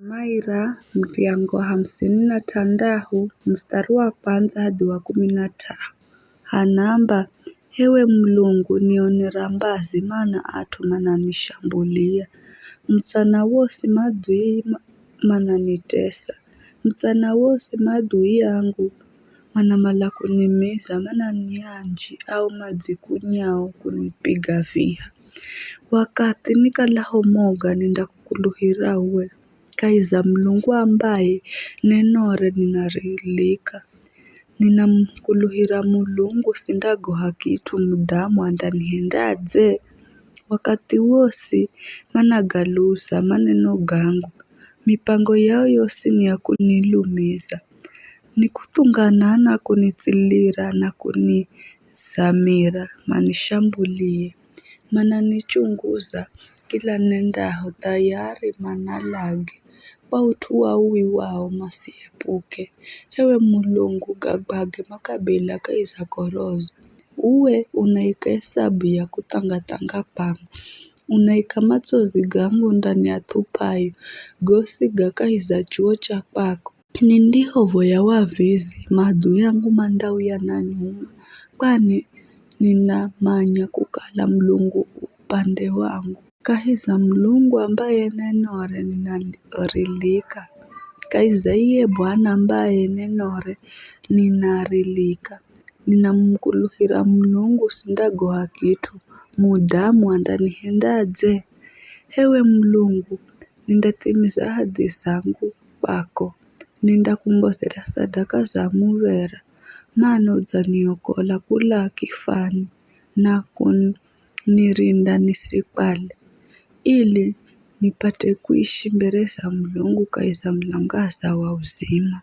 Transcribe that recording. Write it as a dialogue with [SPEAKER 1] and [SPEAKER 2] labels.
[SPEAKER 1] Maira mriango 56 mstari wa kwanza hadi wa 15 hanamba hewe Mulungu nionera mbazi mana atu mananishambulia mchana wose madui mananitesa mchana wose madui yangu manamala kunimeza mananianji au majikunyao kunipiga viha wakati nikalaho moga nindakukuluhira uwe kaiza Mulungu ambaye nenore ninarilika ninamkuluhira Mulungu sindagoha kitu mudamu andanihendaje wakati wose managalusa maneno gangu mipango yao yose ni ya kunilumiza nikutungana na kunitsilira na kunizamira manishambulie mananichunguza kila nendaho tayari manalage wautua uwi wao masiepuke hewe Mulungu gabage makabila kaiza korozo uwe unaika hesabu ya kutangatanga pangu unaika machozi gangu ndani ya tupayo gosi gakaiza chuo cha pako nindihovo ya wavizi maadui yangu mandau yananiuma kwani ninamanya kukala Mulungu upande wangu kahiza Mulungu ambaye nenore ninarilika kaiza iye Bwana ambaye nenore ninarilika ninamkuluhira Mulungu sindagoha kitu mudamu andanihendaje hewe Mulungu nindatimiza ahadi zangu kwako nindakumbozera sadaka za muvera mana udzaniokola kula kifani na kunirinda nisikwale ili nipate kuishi mbele za Mulungu kaiza mlangaza wa uzima.